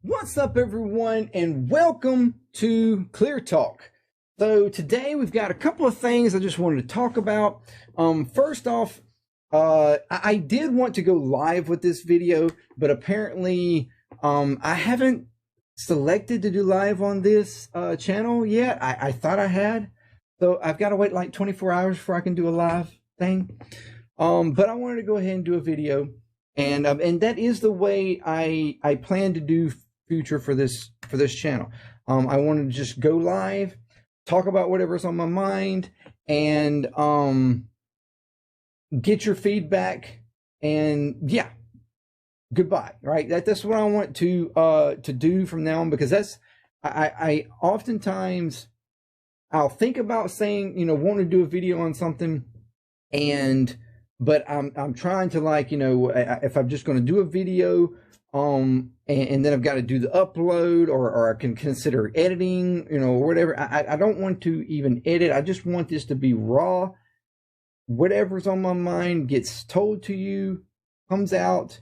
What's up, everyone, and welcome to Clear Talk. So today we've got a couple of things I just wanted to talk about. First off, I did want to go live with this video, but apparently I haven't selected to do live on this channel yet. I thought I had, so I've got to wait like 24 hours before I can do a live thing. But I wanted to go ahead and do a video, and that is the way I plan to do future for this channel. I wanted to just go live, talk about whatever's on my mind, and get your feedback, and yeah, goodbye. Right, that's what I want to do from now on, because that's I oftentimes I'll think about saying, want to do a video on something, but I'm trying to, like, if I'm just going to do a video, and then I've got to do the upload, or I can consider editing, or whatever. I don't want to even edit. I just want this to be raw. Whatever's on my mind gets told to you, comes out,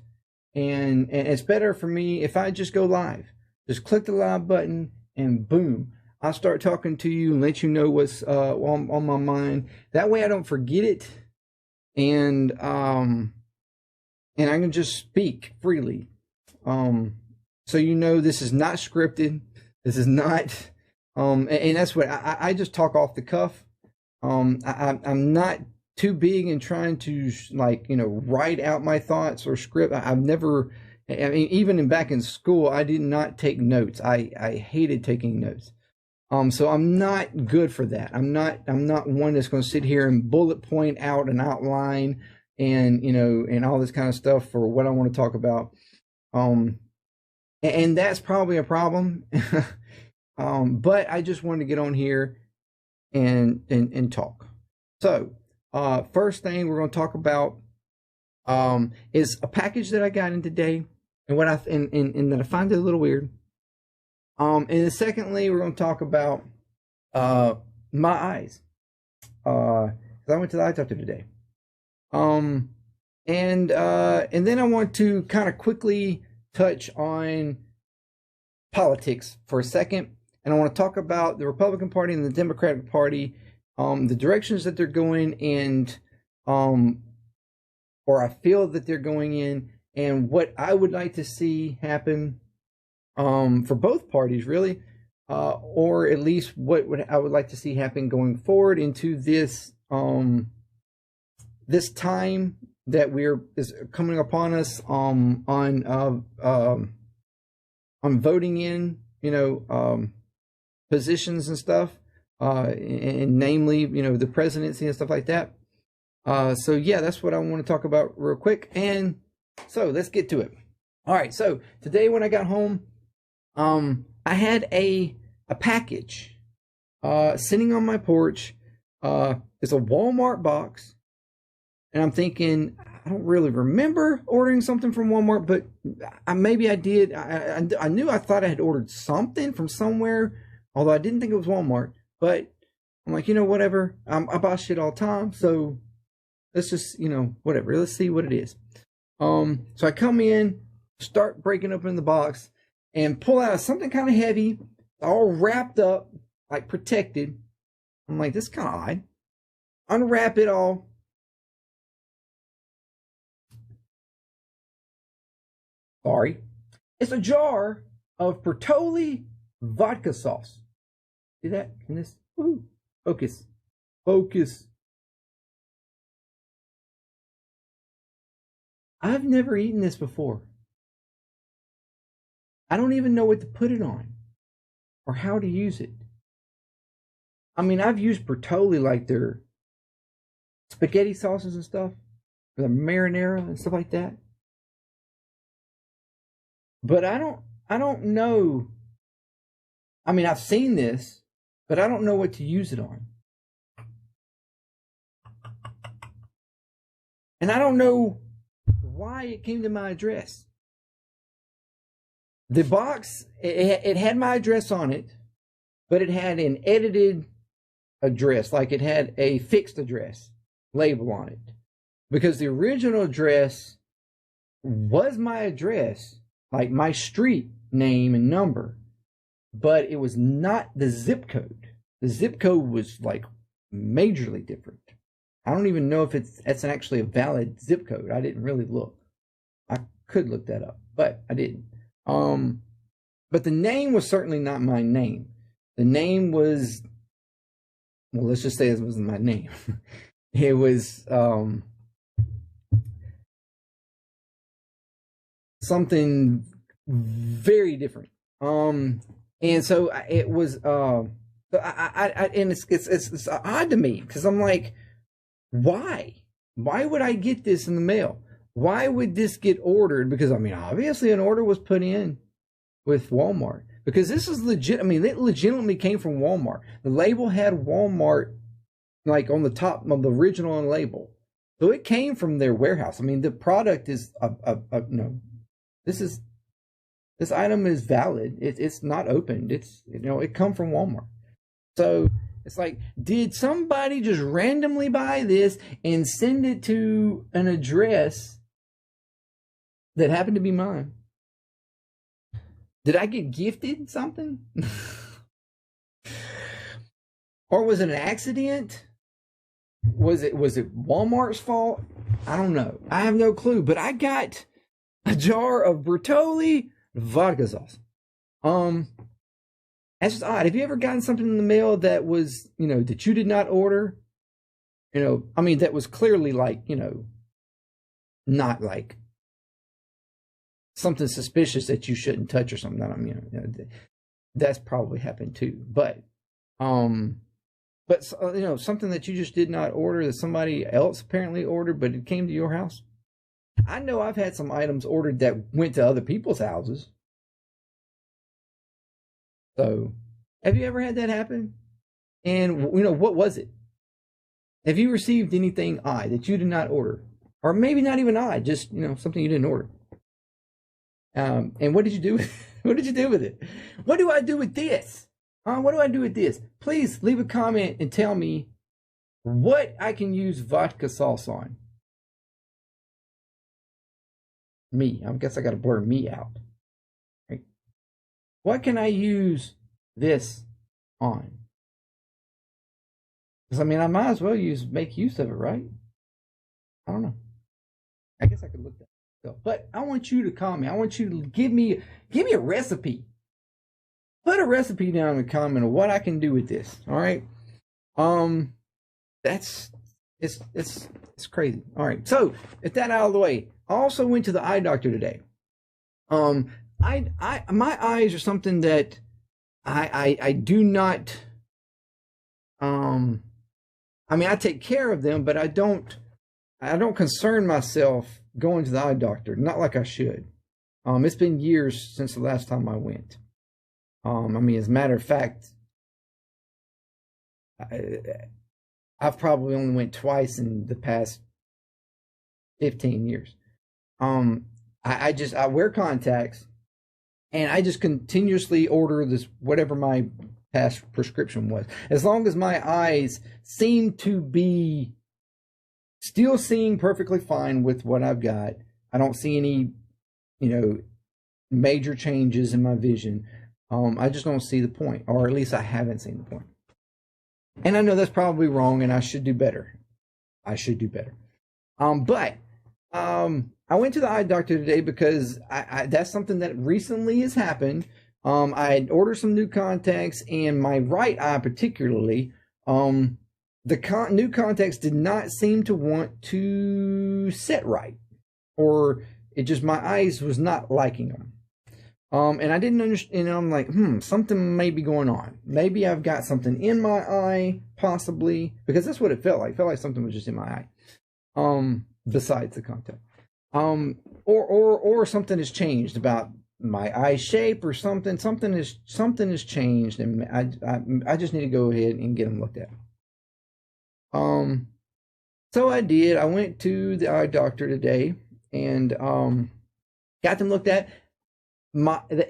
and it's better for me if I just go live. Just click the live button, and boom, I'll start talking to you and let you know what's on my mind. That way I don't forget it, and I can just speak freely. So this is not scripted. This is not, and that's what I just talk off the cuff. I'm not too big in trying to, like, write out my thoughts or script. I've never, I mean, even back in school, I did not take notes. I hated taking notes. So I'm not good for that. I'm not one that's going to sit here and bullet point out an outline and, and all this kind of stuff for what I want to talk about. And that's probably a problem. But I just wanted to get on here and talk. So, first thing we're going to talk about, is a package that I got in today, and what and that I find it a little weird. And then secondly, we're going to talk about, my eyes. 'Cause I went to the eye doctor today. And then I want to kind of quickly touch on politics for a second, and I want to talk about the Republican Party and the Democratic Party, the directions that they're going, and or I feel that they're going in, and what I would like to see happen for both parties, really, or at least what I would like to see happen going forward into this this time that is coming upon us, on voting in, positions and stuff, and namely, the presidency and stuff like that. So yeah, that's what I want to talk about real quick. And so let's get to it. All right. So today when I got home, I had a package sitting on my porch. It's a Walmart box. And I'm thinking, I don't really remember ordering something from Walmart, but maybe I did. I knew, I thought I had ordered something from somewhere, although I didn't think it was Walmart. But I'm like, whatever. I buy shit all the time, so let's just, whatever. Let's see what it is. So I come in, start breaking open the box, and pull out something kind of heavy, all wrapped up, like protected. I'm like, this is kind of odd. Unwrap it all. Sorry. It's a jar of Bertolli vodka sauce. See that? Can this? Ooh, focus. Focus. I've never eaten this before. I don't even know what to put it on or how to use it. I mean, I've used Bertolli, like their spaghetti sauces and stuff, or the marinara and stuff like that. But I don't know. I mean, I've seen this, but I don't know what to use it on. And I don't know why it came to my address. The box, it had my address on it, but it had an edited address, like it had a fixed address label on it. Because the original address was my address, like my street name and number, but it was not the zip code. The zip code was like majorly different. I don't even know if that's actually a valid zip code. I didn't really look. I could look that up, but I didn't. But the name was certainly not my name. The name was, well, let's just say it wasn't my name. It was something very different. And so it was and it's odd to me, because I'm like, why would I get this in the mail? Why would this get ordered? Because I mean, obviously an order was put in with Walmart, because this is legit. I mean, it legitimately came from Walmart. The label had Walmart like on the top of the original label, so it came from their warehouse. I mean, the product is no, this item is valid. It's not opened. It's, you know, it come from Walmart. So it's like, did somebody just randomly buy this and send it to an address that happened to be mine? Did I get gifted something? Or was it an accident? Was it Walmart's fault? I don't know. I have no clue. But I got a jar of Bertolli vodka sauce. That's just odd. Have you ever gotten something in the mail that was, you know, that you did not order? You know, I mean, that was clearly like, you know, not like something suspicious that you shouldn't touch or something. I mean, you know, that's probably happened too. But you know, something that you just did not order that somebody else apparently ordered, but it came to your house. I know I've had some items ordered that went to other people's houses. So, have you ever had that happen? And, you know, what was it? Have you received anything odd that you did not order? Or maybe not even odd, just, you know, something you didn't order. And what did you do? What did you do with it? What do I do with this? What do I do with this? Please leave a comment and tell me what I can use vodka sauce on. Me. I guess I got to blur me out. Right? What can I use this on? Because I mean, I might as well make use of it, right? I don't know. I guess I could look that up. But I want you to comment. I want you to give me a recipe. Put a recipe down in the comment of what I can do with this. All right. It's crazy. All right. So with that out of the way, I also went to the eye doctor today. My eyes are something that I do not. I mean, I take care of them, but I don't concern myself going to the eye doctor. Not like I should. It's been years since the last time I went. I mean, as a matter of fact, I've probably only went twice in the past 15 years. I wear contacts, and I just continuously order this, whatever my past prescription was. As long as my eyes seem to be still seeing perfectly fine with what I've got, I don't see any, you know, major changes in my vision. I just don't see the point, or at least I haven't seen the point. And I know that's probably wrong, and I should do better. But I went to the eye doctor today because that's something that recently has happened. I had ordered some new contacts, and my right eye particularly, the new contacts did not seem to want to set right, or it just, my eyes was not liking them. And I didn't understand, and I'm like, something may be going on. Maybe I've got something in my eye, possibly, because that's what it felt like. It felt like something was just in my eye, besides the contact. Or something has changed about my eye shape, or something has changed, and I just need to go ahead and get them looked at. So I did. I went to the eye doctor today and got them looked at. The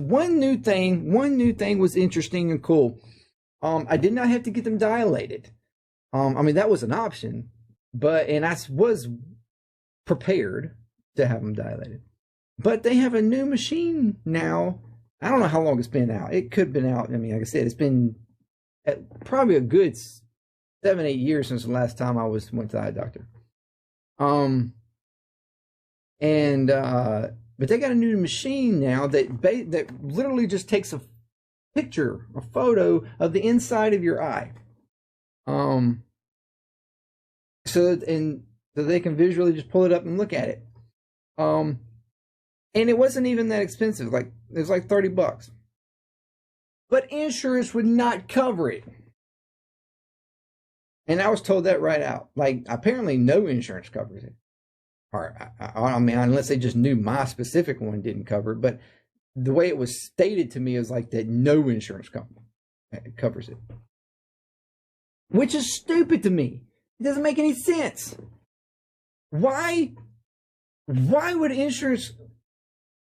one new thing was interesting and cool. I did not have to get them dilated. I mean, that was an option, and I was prepared to have them dilated. But they have a new machine now I don't know how long it's been out. It could have been out. I mean, like I said, it's been probably a good 7-8 years since the last time I went to the eye doctor. But they got a new machine now that literally just takes a picture, a photo of the inside of your eye. So they can visually just pull it up and look at it. And it wasn't even that expensive. Like, it was like $30. But insurance would not cover it. And I was told that right out. Like, apparently no insurance covers it. Or, I mean, unless they just knew my specific one didn't cover it. But the way it was stated to me is like that no insurance company covers it. Which is stupid to me. It doesn't make any sense. Why would insurance...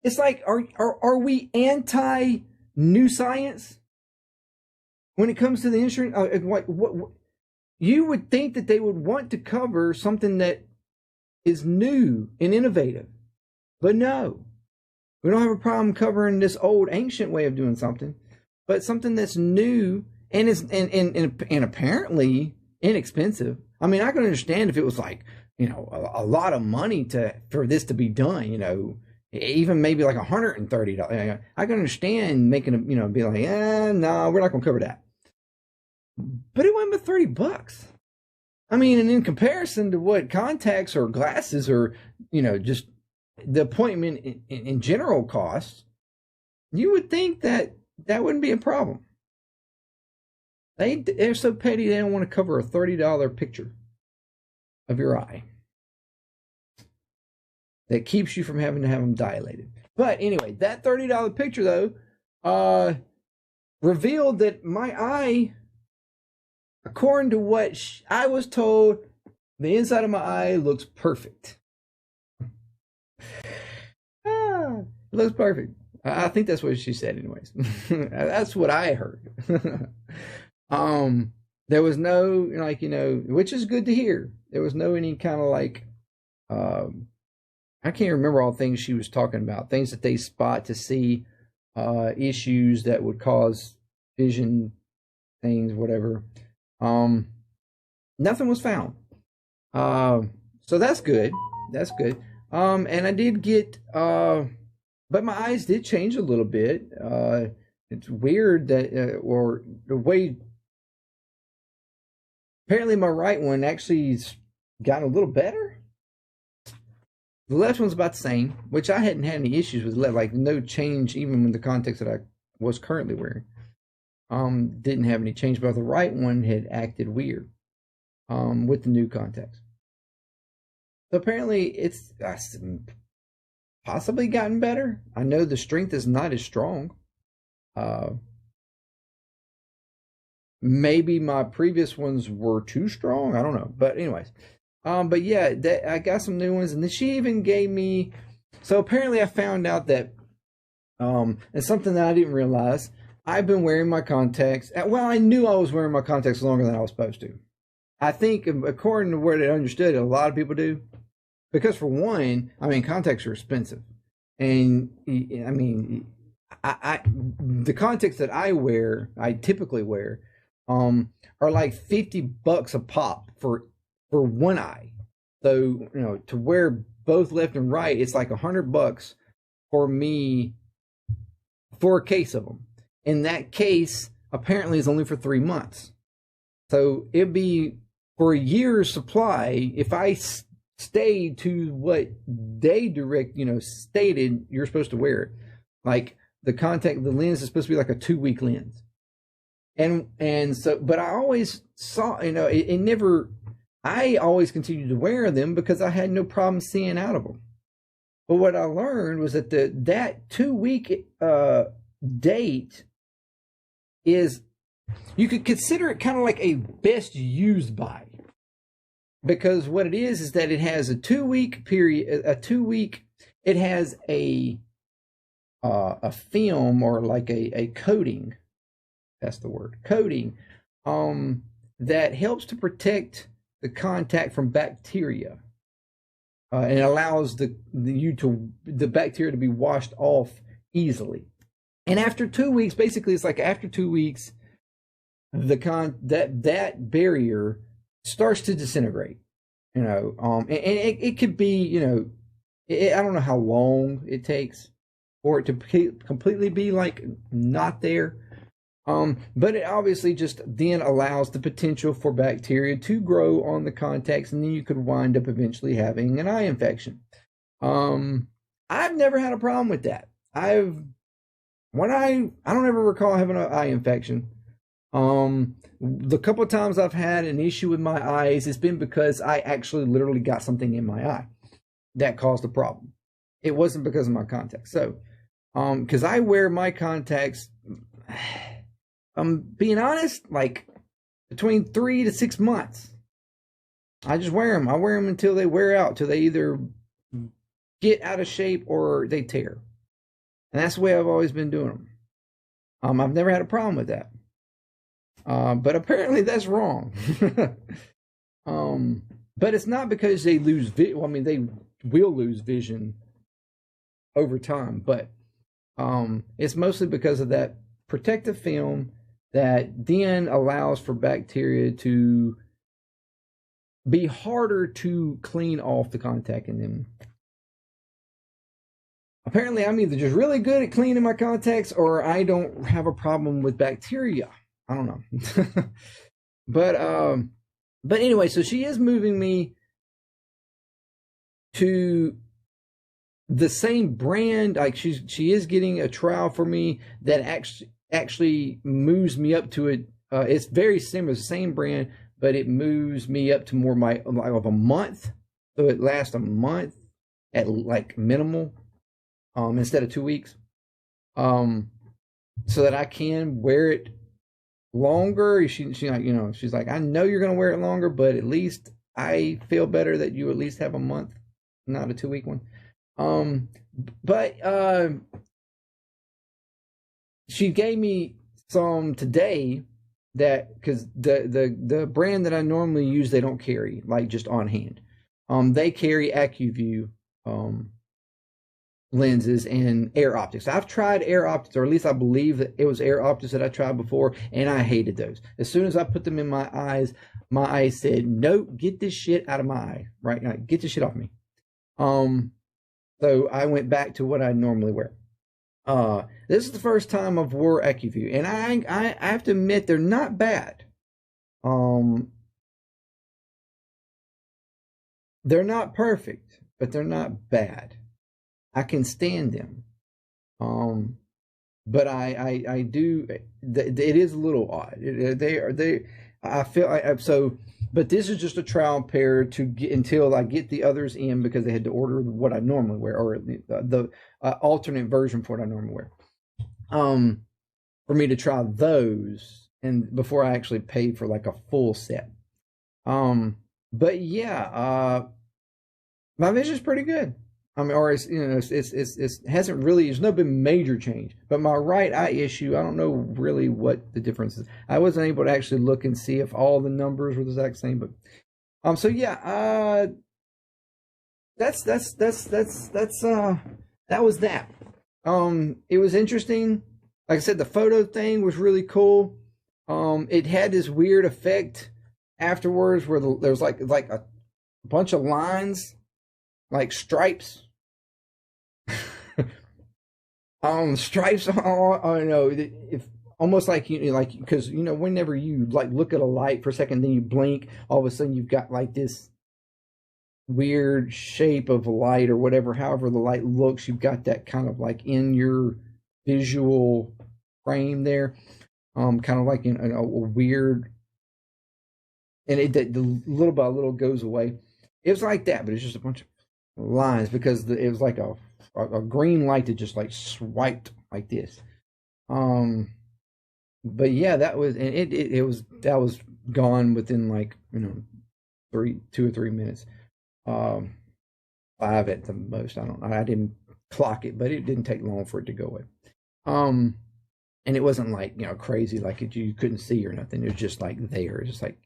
It's like, are we anti new science when it comes to the insurance? What you would think that they would want to cover something that is new and innovative, but no, we don't have a problem covering this old ancient way of doing something, but something that's new and is and apparently inexpensive. I mean, I can understand if it was like, you know, a lot of money for this to be done, you know. Even maybe like $130. I can understand making a, you know, be like, no, we're not going to cover that. But it went with $30. I mean, and in comparison to what contacts or glasses or, you know, just the appointment in general costs, you would think that wouldn't be a problem. They're so petty they don't want to cover a $30 picture of your eye. That keeps you from having to have them dilated. But anyway, that $30 picture, though, revealed that my eye, according to what I was told, the inside of my eye looks perfect. It looks perfect. I think that's what she said anyways. That's what I heard. There was no, like, you know, which is good to hear. There was no any kind of like... I can't remember all things she was talking about. Things that they spot to see issues that would cause vision things, whatever. Nothing was found. So that's good. That's good. And I did get, but my eyes did change a little bit. It's weird that, or the way, apparently my right one actually got a little better. The left one's about the same, which I hadn't had any issues with left, like no change even with the contacts that I was currently wearing. Didn't have any change, but the right one had acted weird with the new contacts. So apparently it's possibly gotten better. I know the strength is not as strong. Maybe my previous ones were too strong. I don't know. But anyways. But yeah, I got some new ones, and then she even gave me. So apparently, I found out that, and something that I didn't realize. I've been wearing my contacts. Well, I knew I was wearing my contacts longer than I was supposed to. I think, according to what I understood, a lot of people do, because for one, I mean, contacts are expensive, and I mean, the contacts that I typically wear, are like $50 a pop for one eye. So, you know, to wear both left and right, it's like $100 for me for a case of them. And that case apparently is only for 3 months. So it'd be for a year's supply if I stayed to what they stated you're supposed to wear it. Like the lens is supposed to be like a 2-week lens. And so, but I always saw, you know, it never. I always continued to wear them because I had no problem seeing out of them. But what I learned was that that 2-week date is, you could consider it kind of like a best used by. Because what it is that it has a 2-week period, it has a film, or like a coating, that's the word, coating, that helps to protect the contact from bacteria, and it allows the bacteria to be washed off easily. And after 2 weeks, basically, it's like after 2 weeks, that barrier starts to disintegrate. And it could be, I don't know how long it takes for it to completely be like not there. But it obviously just then allows the potential for bacteria to grow on the contacts, and then you could wind up eventually having an eye infection. I've never had a problem with that. I don't ever recall having an eye infection. The couple of times I've had an issue with my eyes, it's been because I actually literally got something in my eye that caused the problem. It wasn't because of my contacts. So, because I wear my contacts, I'm being honest, like between 3 to 6 months. I just wear them. I wear them until they wear out, till they either get out of shape or they tear. And that's the way I've always been doing them. I've never had a problem with that. But apparently that's wrong. But it's not because they lose vision. Well, I mean, they will lose vision over time, but it's mostly because of that protective film that then allows for bacteria to be harder to clean off the contact. And then apparently I'm either just really good at cleaning my contacts or I don't have a problem with bacteria. I don't know. But anyway, so she is moving me to the same brand. Like she is getting a trial for me that actually moves me up to it. It's very similar, the same brand, but it moves me up to more of a month. So it lasts a month at like minimal, instead of 2 weeks. So that I can wear it longer. She's like, I know you're gonna wear it longer, but at least I feel better that you at least have a month, not a 2 week one. But she gave me some today that, because the brand that I normally use, they don't carry like just on hand. They carry AccuView lenses and Air Optics. I've tried Air Optics, or at least I believe that it was Air Optics that I tried before, and I hated those. As soon as I put them in my eyes said, nope, get this shit out of my eye, right now, get this shit off me. So I went back to what I normally wear. This is the first time I've wore AccuView, and I have to admit they're not bad. They're not perfect, but they're not bad. I can stand them. But I do. It is a little odd. I feel so. But this is just a trial pair to get until I get the others in, because they had to order what I normally wear, or the alternate version for what I normally wear. For me to try those, and before I actually paid for like a full set. But yeah, my vision's pretty good. I mean, or it hasn't really, there's no been major change. But my right eye issue, I don't know really what the difference is. I wasn't able to actually look and see if all the numbers were the exact same. But so yeah, that was that. It was interesting. Like I said, the photo thing was really cool. It had this weird effect afterwards where there was like a bunch of lines, like stripes. Stripes. I know, if almost like because whenever you like look at a light for a second, then you blink, all of a sudden you've got like this weird shape of a light or whatever. However the light looks, you've got that kind of like in your visual frame there, kind of like in a weird, and the little by little goes away. It was like that, but it's just a bunch of lines because it was like a green light that just like swiped like this. But yeah, that was, and that was gone within like 2 or 3 minutes, 5 at the most. I didn't clock it, but it didn't take long for it to go away. And it wasn't like crazy, like you couldn't see or nothing. It was just like there, just like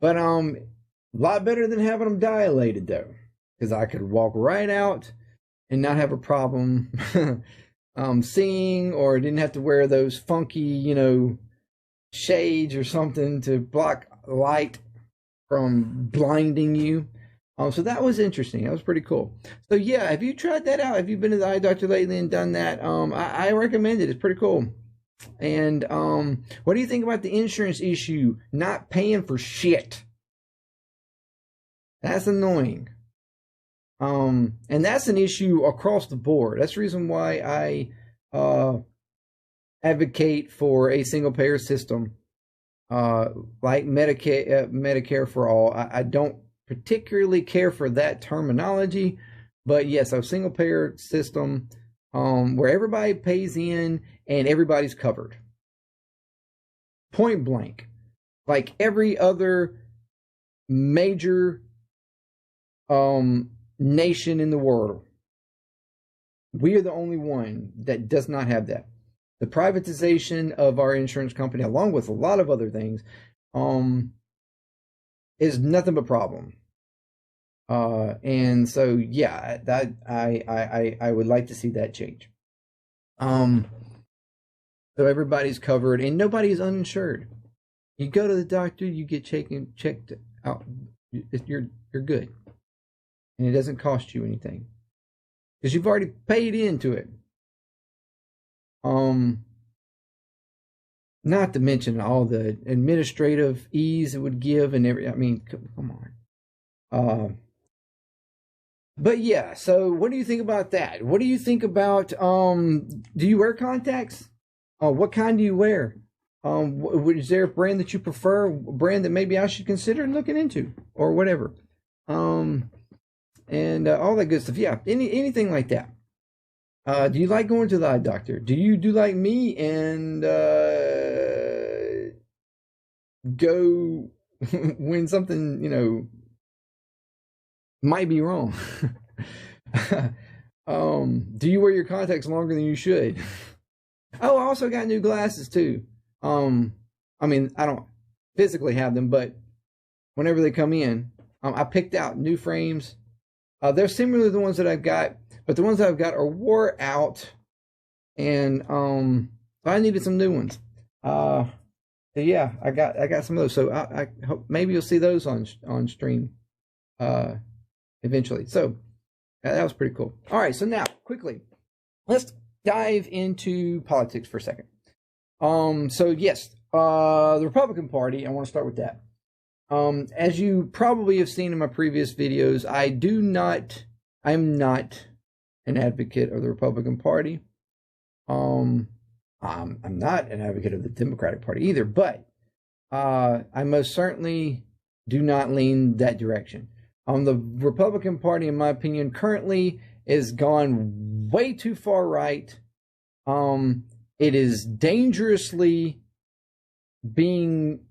But a lot better than having them dilated though, because I could walk right out and not have a problem seeing, or didn't have to wear those funky, shades or something to block light from blinding you. So that was interesting. That was pretty cool. So yeah, have you tried that out? Have you been to the eye doctor lately and done that? I recommend it. It's pretty cool. And what do you think about the insurance issue? Not paying for shit. That's annoying. And that's an issue across the board. That's the reason why I advocate for a single payer system, like Medicare for all. I don't particularly care for that terminology, but yes, a single payer system where everybody pays in and everybody's covered. Point blank. Like every other major nation in the world, we are the only one that does not have that. The privatization of our insurance company, along with a lot of other things, is nothing but problem. And so, yeah, that I would like to see that change. So everybody's covered and nobody's uninsured. You go to the doctor, you get checked out, you're good, and it doesn't cost you anything because you've already paid into it. Not to mention all the administrative ease it would give and I mean, come on. But yeah, so what do you think about that? What do you think about, do you wear contacts? What kind do you wear? Is there a brand that you prefer? A brand that maybe I should consider looking into or whatever? And all that good stuff. Yeah, anything like that. Do you like going to the eye doctor? Do you do like me and go when something, might be wrong? Do you wear your contacts longer than you should? Oh, I also got new glasses too. I mean, I don't physically have them, but whenever they come in, I picked out new frames. They're similar to the ones that I've got, but the ones that I've got are wore out, and I needed some new ones. Yeah, I got some of those. So I hope maybe you'll see those on stream eventually. So that was pretty cool. All right, so now quickly, let's dive into politics for a second. So yes, the Republican Party. I want to start with that. As you probably have seen in my previous videos, I'm not an advocate of the Republican Party. I'm not an advocate of the Democratic Party either, but I most certainly do not lean that direction. The Republican Party, in my opinion, currently is gone way too far right. It is dangerously being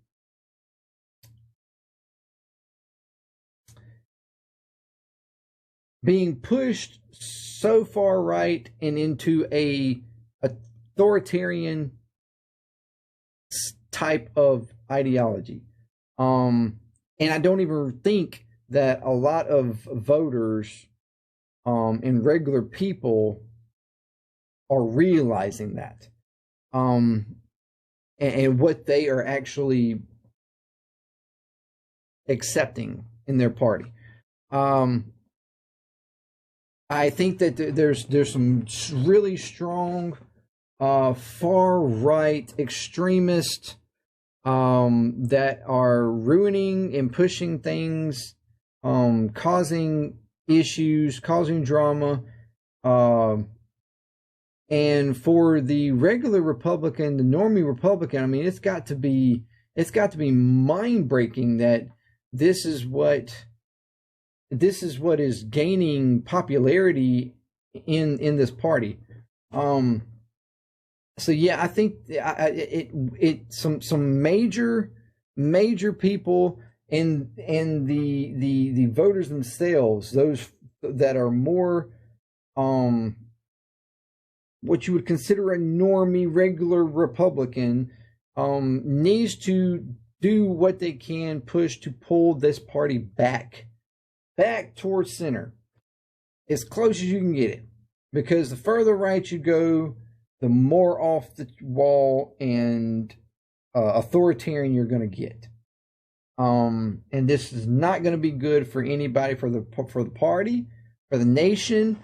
pushed so far right and into a authoritarian type of ideology. And I don't even think that a lot of voters and regular people are realizing that. And what they are actually accepting in their party. I think that there's some really strong far right extremists that are ruining and pushing things, causing issues, causing drama, and for the regular Republican, the normie Republican, I mean, it's got to be mind-breaking that this is what is gaining popularity in this party. So yeah, I think some major people and the voters themselves, those that are more what you would consider a normie regular Republican, needs to do what they can push to pull this party back towards center, as close as you can get it. because the further right you go, the more off the wall and authoritarian you're going to get. And this is not going to be good for anybody, for the party, for the nation,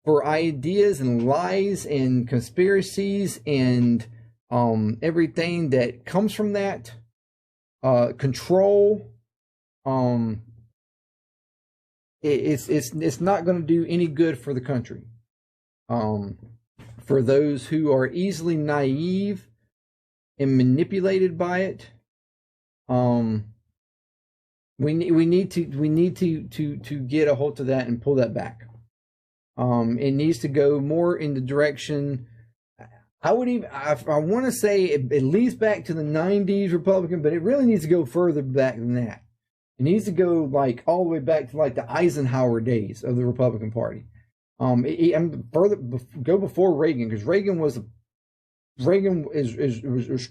for ideas and lies and conspiracies and everything that comes from that. Control. It's not going to do any good for the country. For those who are easily naive and manipulated by it, we need to get a hold of that and pull that back. It needs to go more in the direction. I want to say at least back to the 90s Republican, but it really needs to go further back than that. It needs to go like all the way back to like the Eisenhower days of the Republican Party. Further go before Reagan, because Reagan was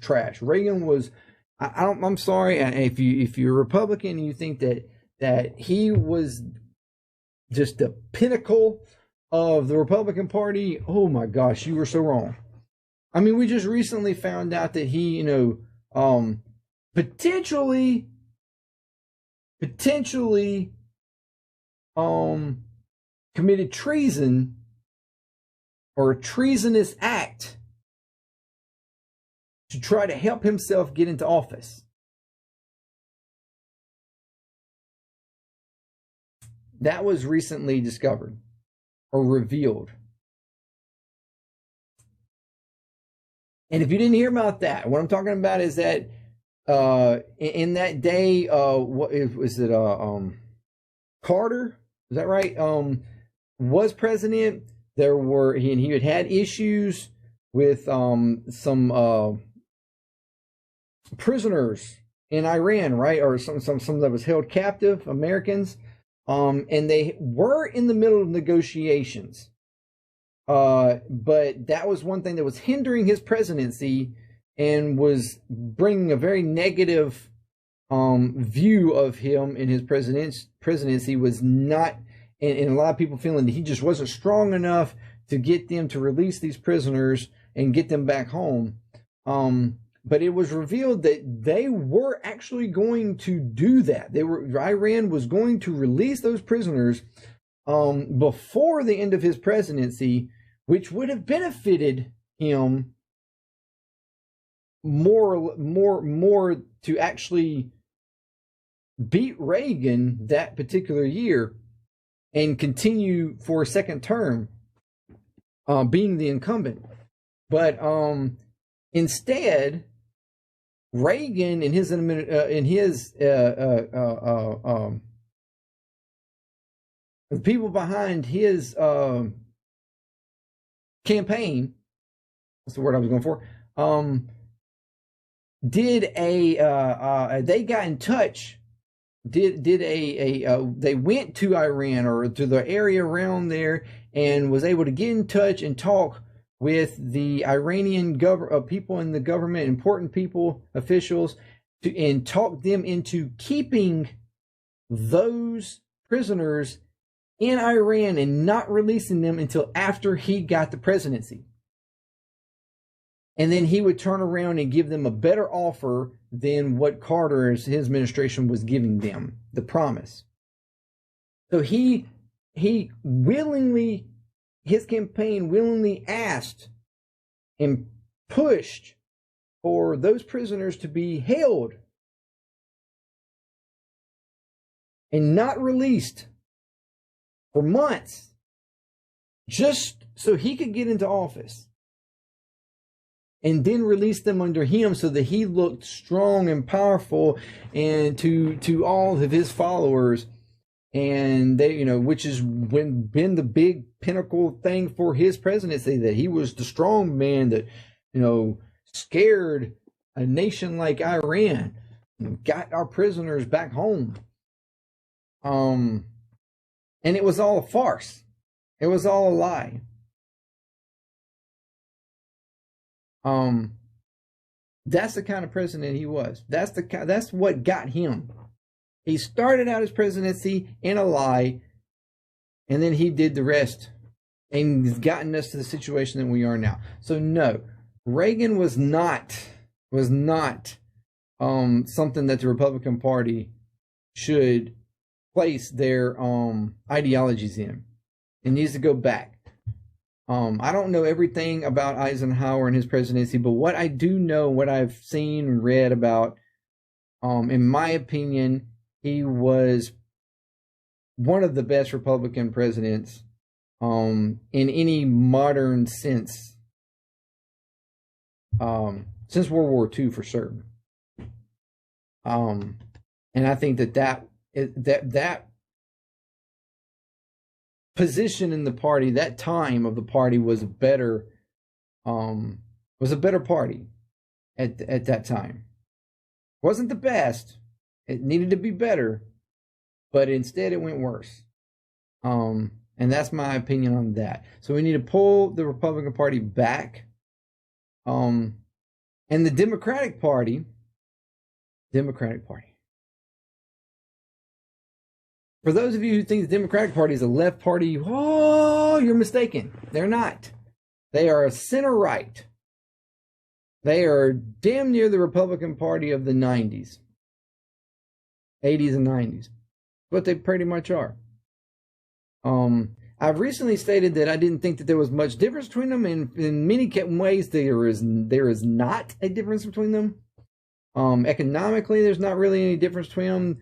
trash. Reagan was. I'm sorry if you're a Republican and you think that he was just the pinnacle of the Republican Party. Oh my gosh, you were so wrong. I mean, we just recently found out that he, potentially committed treason or a treasonous act to try to help himself get into office. That was recently discovered or revealed. And if you didn't hear about that, what I'm talking about is that in that day, what was it? Carter, is that right? Was president. He had had issues with some prisoners in Iran, right? Or some that was held captive, Americans. And they were in the middle of negotiations. But that was one thing that was hindering his presidency and was bringing a very negative view of him in his presidency. Was not, and a lot of people feeling that he just wasn't strong enough to get them to release these prisoners and get them back home. But it was revealed that they were actually going to do that. Iran was going to release those prisoners before the end of his presidency, which would have benefited him more to actually beat Reagan that particular year and continue for a second term, being the incumbent. But instead, Reagan and the people behind his campaign, that's the word I was going for, they got in touch, they went to Iran or to the area around there and was able to get in touch and talk with the Iranian people in the government, important people, officials, and talk them into keeping those prisoners in Iran and not releasing them until after he got the presidency. And then he would turn around and give them a better offer than what his administration was giving them, the promise. So he willingly, his campaign willingly asked and pushed for those prisoners to be held and not released for months, just so he could get into office, and then release them under him so that he looked strong and powerful and to all of his followers. And they, which has been the big pinnacle thing for his presidency, that he was the strong man that, scared a nation like Iran and got our prisoners back home. And it was all a farce. It was all a lie. That's the kind of president he was. That's what got him. He started out his presidency in a lie, and then he did the rest and has gotten us to the situation that we are now. So no, Reagan was not something that the Republican Party should place their ideologies in. It needs to go back. I don't know everything about Eisenhower and his presidency, but what I do know, what I've seen, read about, in my opinion, he was one of the best Republican presidents in any modern sense, since World War II for certain. And I think that position in the party, that time of the party, was a better party at that time. Wasn't the best. It needed to be better, but instead it went worse. And that's my opinion on that. So we need to pull the Republican Party back. And the Democratic Party. For those of you who think the Democratic Party is a left party, oh, you're mistaken. They're not. They are a center-right. They are damn near the Republican Party of the 90s. 80s and 90s. What they pretty much are. I've recently stated that I didn't think that there was much difference between them. In many ways, there is not a difference between them. Economically, there's not really any difference between them.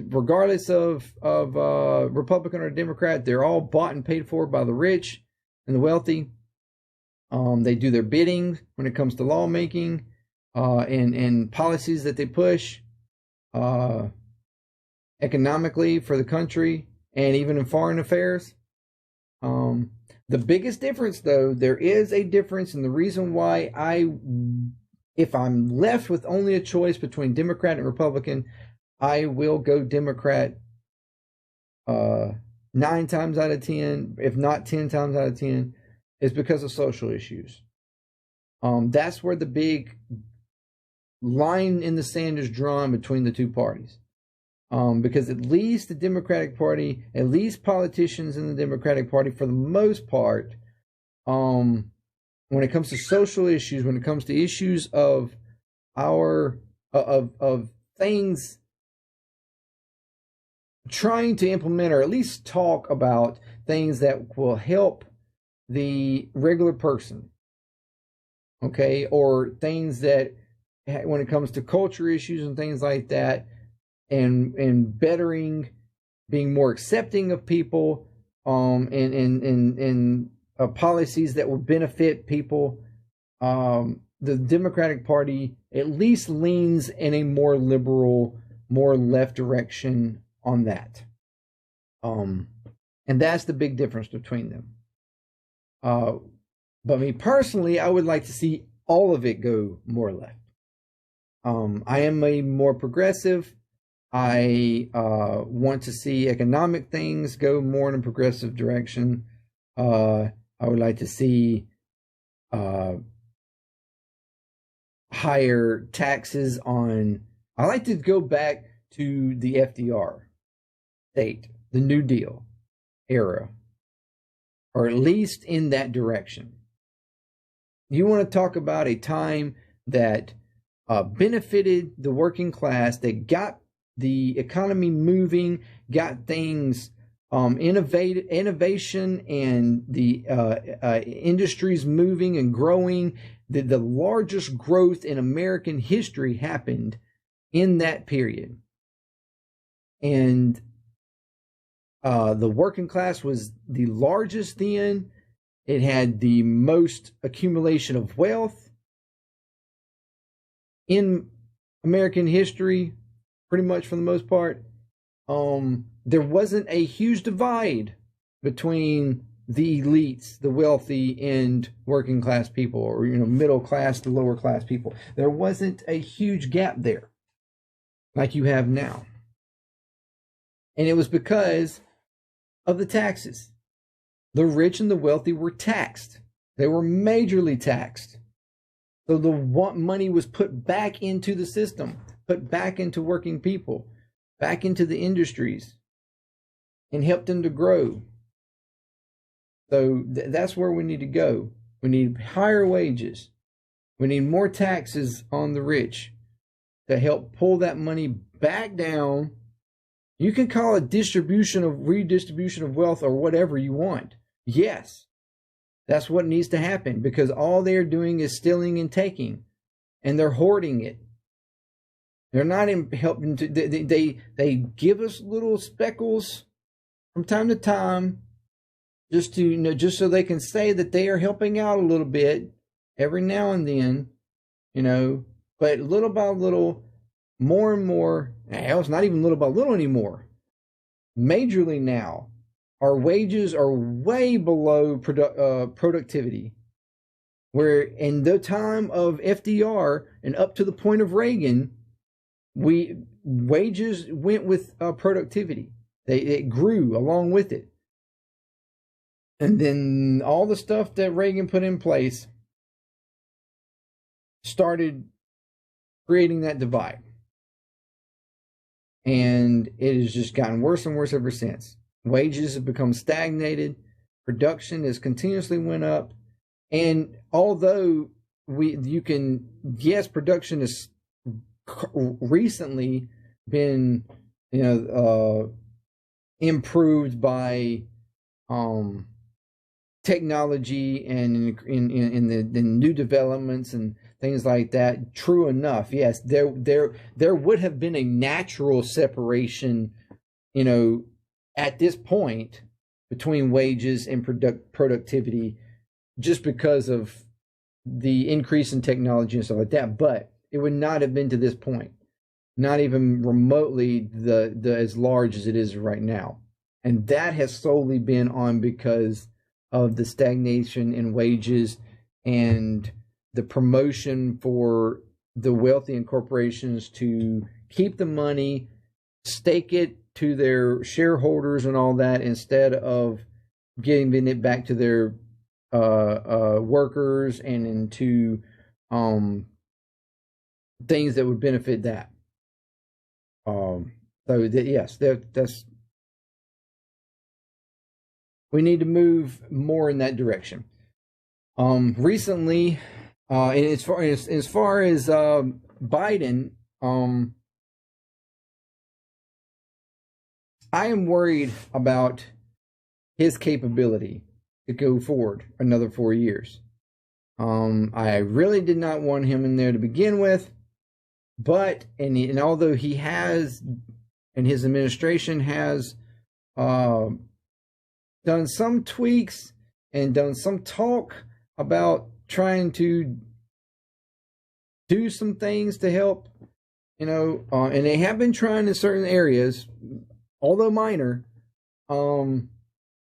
Regardless of Republican or Democrat, they're all bought and paid for by the rich and the wealthy. They do their bidding when it comes to lawmaking and policies that they push economically for the country and even in foreign affairs. The biggest difference, though, there is a difference, and the reason why if I'm left with only a choice between Democrat and Republican, I will go Democrat 9 times out of 10, if not 10 times out of 10, is because of social issues. That's where the big line in the sand is drawn between the two parties. Because at least the Democratic Party, at least politicians in the Democratic Party, for the most part, when it comes to social issues, when it comes to issues of things trying to implement, or at least talk about things that will help the regular person, okay, or things that, when it comes to culture issues and things like that, and bettering, being more accepting of people, and policies that will benefit people, the Democratic Party at least leans in a more liberal, more left direction on that. And that's the big difference between them. But me personally, I would like to see all of it go more left. I am a more progressive. I want to see economic things go more in a progressive direction. I would like to see higher taxes on. I like to go back to the FDR state, the New Deal era, or at least in that direction. You want to talk about a time that benefited the working class, that got the economy moving, got things innovation and the industries moving and growing. The largest growth in American history happened in that period. And the working class was the largest then. It had the most accumulation of wealth in American history, pretty much for the most part. There wasn't a huge divide between the elites, the wealthy, and working class people, or middle class to lower class people. There wasn't a huge gap there like you have now. And it was because of the taxes. The rich and the wealthy were taxed. They were majorly taxed. So the money was put back into the system, put back into working people, back into the industries, and helped them to grow. So that's where we need to go. We need higher wages. We need more taxes on the rich to help pull that money back down. You can call it redistribution of wealth or whatever you want. Yes, that's what needs to happen, because all they're doing is stealing and taking, and they're hoarding it. They're not helping to. They give us little speckles from time to time, just to just so they can say that they are helping out a little bit every now and then, But little by little, more and more. Hell, it's not even little by little anymore. Majorly now, our wages are way below productivity. Where in the time of FDR and up to the point of Reagan, wages went with productivity. It grew along with it. And then all the stuff that Reagan put in place started creating that divide. And it has just gotten worse and worse ever since. Wages have become stagnated. Production has continuously went up. And although production has recently been, improved by technology and in the new developments and things like that. True enough, yes, there would have been a natural separation, at this point between wages and productivity, just because of the increase in technology and stuff like that. But it would not have been to this point, not even remotely the as large as it is right now. And that has solely been on because of the stagnation in wages and the promotion for the wealthy and corporations to keep the money, stake it to their shareholders and all that, instead of giving it back to their workers and into things that would benefit that. That's we need to move more in that direction. Recently, and as far as Biden, I am worried about his capability to go forward another 4 years. I really did not want him in there to begin with, but and although he has, and his administration has done some tweaks and done some talk about trying to do some things to help, and they have been trying in certain areas, although minor, and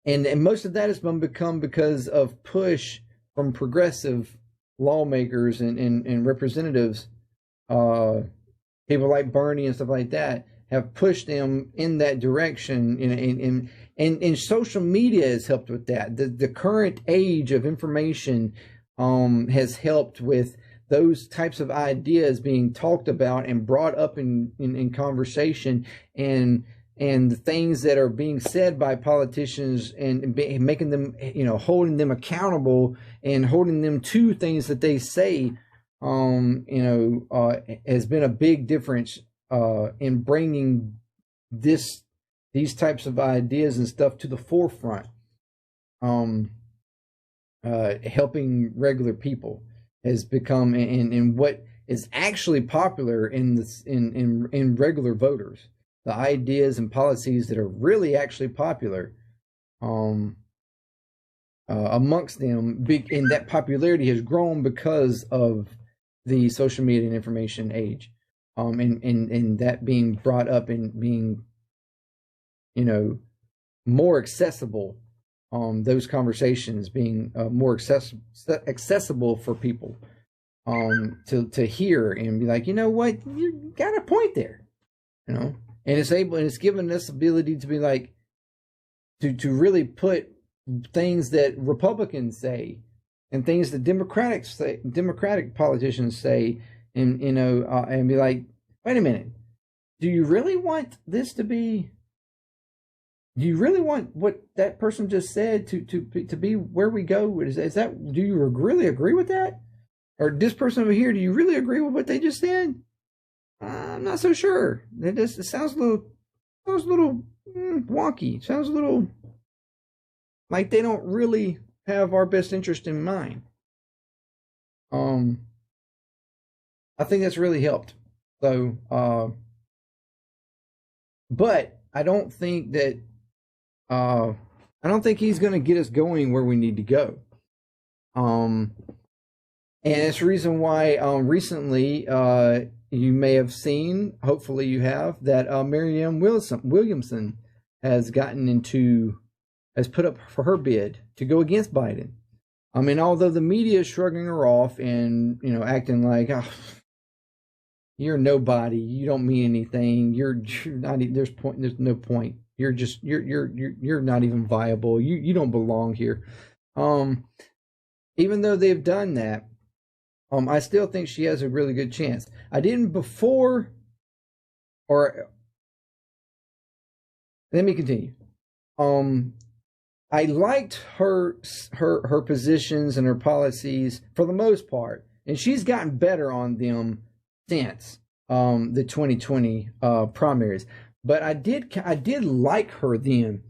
most of that has become because of push from progressive lawmakers and representatives, people like Bernie and stuff like that, have pushed them in that direction, and social media has helped with that. The current age of information has helped with those types of ideas being talked about and brought up in conversation, and the things that are being said by politicians and making them, holding them accountable and holding them to things that they say, has been a big difference in bringing these types of ideas and stuff to the forefront. Helping regular people has become, and what is actually popular in regular voters, the ideas and policies that are really actually popular amongst them, and that popularity has grown because of the social media and information age, and that being brought up and being, more accessible, those conversations being more accessible for people to hear and be like, what, you got a point there, and it's given us ability to be like, to really put things that Republicans say and things that Democratic politicians say, and and be like, wait a minute, do you really want this to be do you really want what that person just said to be where we go? Is that, do you really agree with that? Or this person over here, do you really agree with what they just said? I'm not so sure. It sounds a little wonky. Sounds a little like they don't really have our best interest in mind. I think that's really helped. So, but I don't think that I don't think he's going to get us going where we need to go. And it's the reason why recently you may have seen, hopefully you have, that Marianne Williamson has put up for her bid to go against Biden. I mean, although the media is shrugging her off and, acting like, oh, you're nobody, you don't mean anything, you're not, there's no point. You're not even viable. You don't belong here. Even though they've done that, I still think she has a really good chance. I didn't before, or let me continue. I liked her positions and her policies for the most part, and she's gotten better on them since the 2020 primaries. But I did like her then.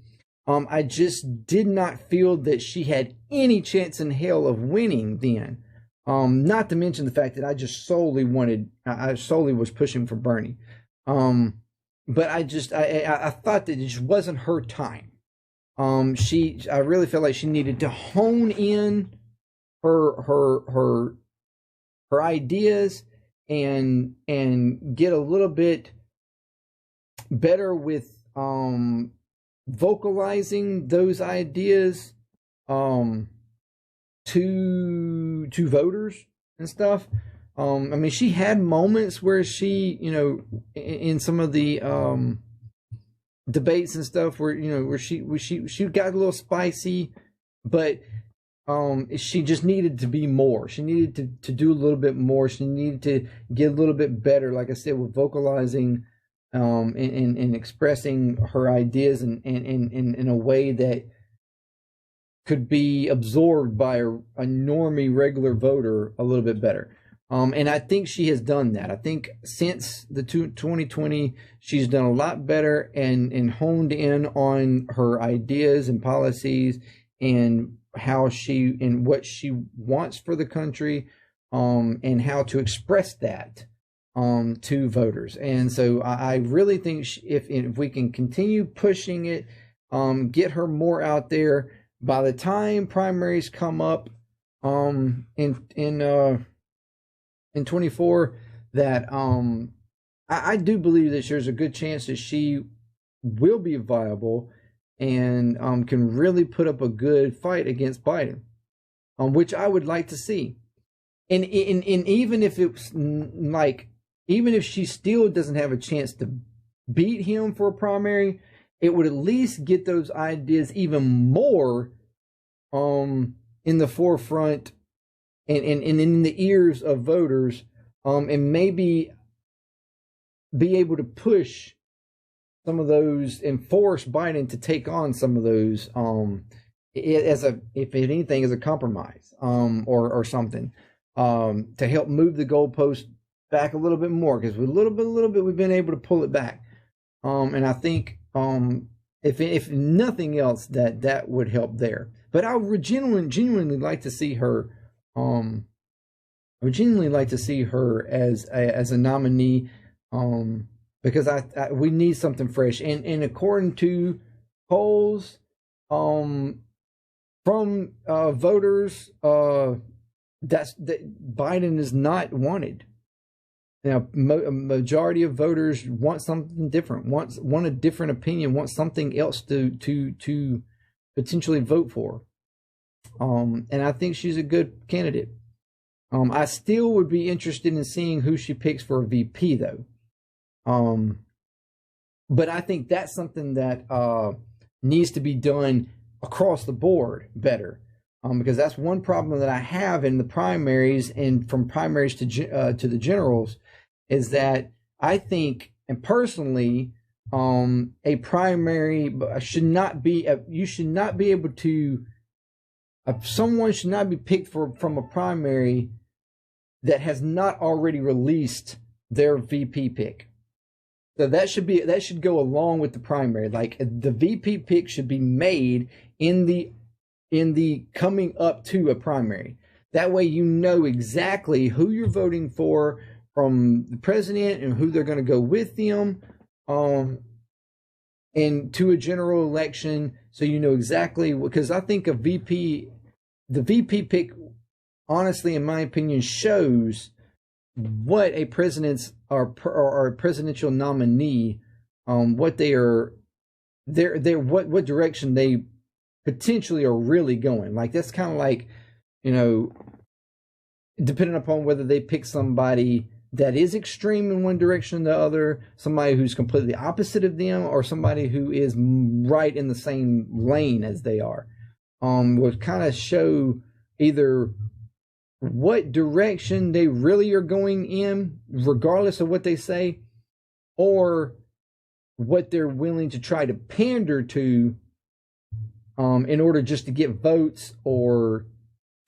I just did not feel that she had any chance in hell of winning then. Not to mention the fact that I solely was pushing for Bernie. But I thought that it just wasn't her time. I really felt like she needed to hone in her ideas and get a little bit better with vocalizing those ideas to voters and stuff. I mean, she had moments where she, in some of the debates and stuff where she got a little spicy, but she just needed to be more. She needed to do a little bit more. She needed to get a little bit better, like I said, with vocalizing and expressing her ideas in a way that could be absorbed by a normie regular voter a little bit better. And I think she has done that. I think since the 2020, she's done a lot better and honed in on her ideas and policies and what she wants for the country, and how to express that to voters. And so I really think if we can continue pushing it, get her more out there, by the time primaries come up in 24, that I do believe that there's a good chance that she will be viable and can really put up a good fight against Biden, which I would like to see. And even if it's like, even if she still doesn't have a chance to beat him for a primary, it would at least get those ideas even more in the forefront and in the ears of voters, and maybe be able to push some of those and force Biden to take on some of those if anything, as a compromise, or something, to help move the goalpost back a little bit more, because with a little bit we've been able to pull it back, and I think if nothing else, that would help there. But I would genuinely like to see her. I would genuinely like to see her as a nominee, because we need something fresh. And according to polls from voters, that Biden is not wanted. Now, a majority of voters want something different, want a different opinion, want something else to potentially vote for. And I think she's a good candidate. I still would be interested in seeing who she picks for a VP, though. But I think that's something that needs to be done across the board better, because that's one problem that I have in the primaries, and from primaries to the generals, is that I think, and personally, a primary should not be. You should not be able to. Someone should not be picked from a primary that has not already released their VP pick. So that should go along with the primary. Like the VP pick should be made in the coming up to a primary. That way you know exactly who you're voting for from the president and who they're going to go with them, and to a general election, so you know exactly. Because I think the VP pick, honestly, in my opinion, shows what a president's or a presidential nominee, what they are, what direction they potentially are really going. Like that's kind of like, depending upon whether they pick somebody that is extreme in one direction or the other, somebody who's completely opposite of them, or somebody who is right in the same lane as they are, will kind of show either what direction they really are going in, regardless of what they say, or what they're willing to try to pander to, in order just to get votes, or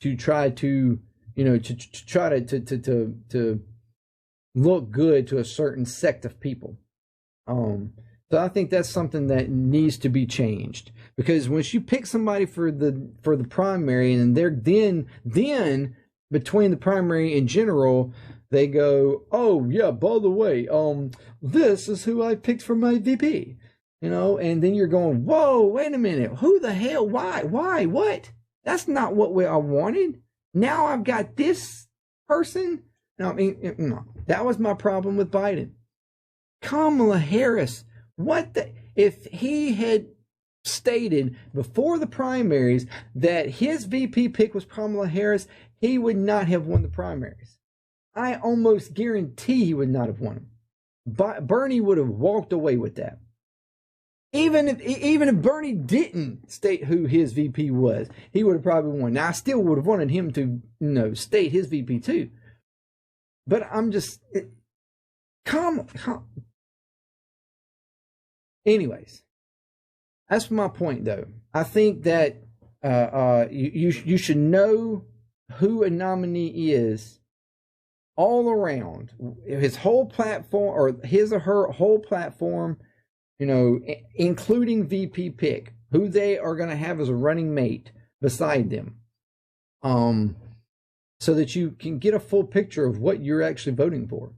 to try to, to look good to a certain sect of people. So I think that's something that needs to be changed, because once you pick somebody for the primary, and they're then between the primary and general, they go, oh yeah, by the way, this is who I picked for my VP, and then you're going, whoa, wait a minute, who the hell, why, what? That's not what I wanted. Now I've got this person. No, I mean, no, that was my problem with Biden. Kamala Harris, if he had stated before the primaries that his VP pick was Kamala Harris, he would not have won the primaries. I almost guarantee he would not have won them. But Bernie would have walked away with that. Even if Bernie didn't state who his VP was, he would have probably won. Now, I still would have wanted him to, state his VP too. But I'm just, anyways, that's my point, though. I think that you should know who a nominee is all around, his whole platform, or his or her whole platform, including VP pick, who they are going to have as a running mate beside them, so that you can get a full picture of what you're actually voting for.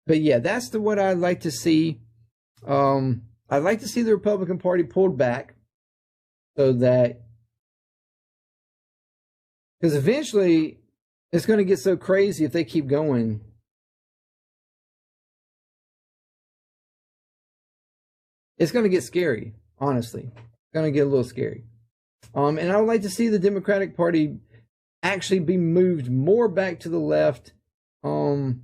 But yeah, that's what I'd like to see. I'd like to see the Republican Party pulled back, so that, because eventually it's going to get so crazy if they keep going. It's going to get scary, honestly. It's going to get a little scary. And I would like to see the Democratic Party actually be moved more back to the left, in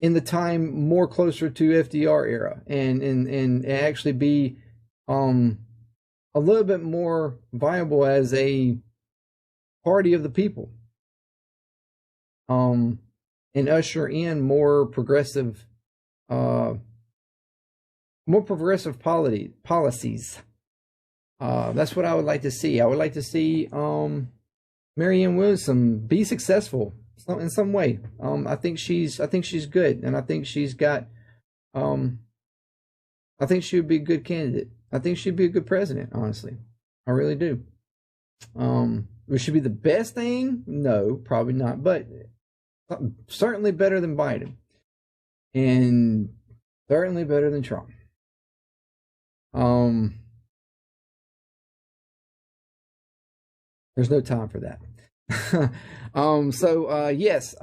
the time more closer to FDR era, and actually be a little bit more viable as a party of the people, and usher in more progressive policies. That's what I would like to see. I would like to see Marianne Williamson be successful in some way. I think she's good, and I think she's got. I think she would be a good candidate. I think she'd be a good president. Honestly, I really do. Would she be the best thing? No, probably not. But certainly better than Biden, and certainly better than Trump. There's no time for that. Yes.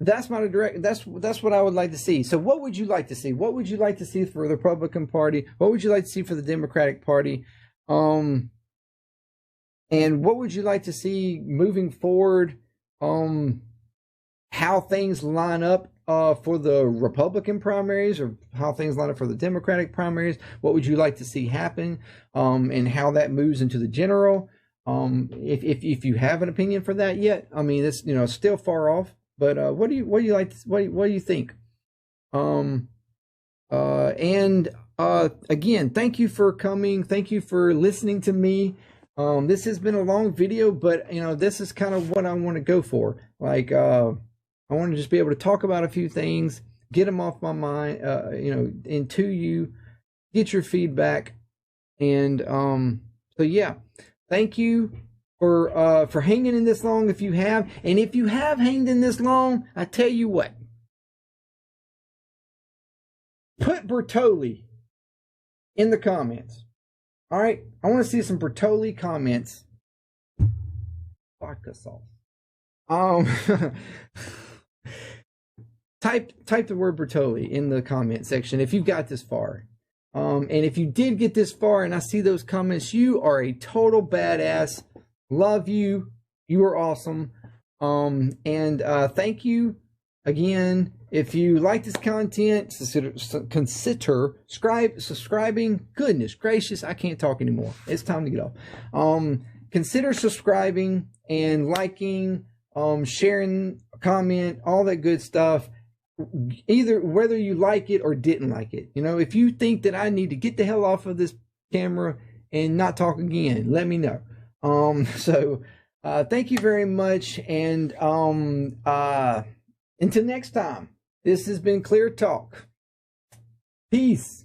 That's my direct. That's what I would like to see. So, what would you like to see? What would you like to see for the Republican Party? What would you like to see for the Democratic Party? And what would you like to see moving forward? How things line up for the Republican primaries, or how things line up for the Democratic primaries? What would you like to see happen? And how that moves into the general? If you have an opinion for that yet, I mean, it's still far off. But what do you like? What do you think? And again, thank you for coming. Thank you for listening to me. This has been a long video, but you know, this is kind of what I want to go for. Like, I want to just be able to talk about a few things, get them off my mind, you know, into you, get your feedback. And so yeah, thank you for hanging in this long if you have. And if you have hanged in this long, I tell you what, put Bertoli in the comments. All right, I want to see some Bertoli comments. Vodka sauce. Type the word Bertoli in the comment section if you got this far. And if you did get this far and I see those comments, you are a total badass. Love you. You are awesome. And thank you again. If you like this content, consider subscribing. Goodness gracious, I can't talk anymore. It's time to get off. Consider subscribing and liking, sharing, comment, all that good stuff. Either whether you like it or didn't like it. You know, if you think that I need to get the hell off of this camera and not talk again, let me know. So thank you very much. And until next time, this has been Clear Talk. Peace.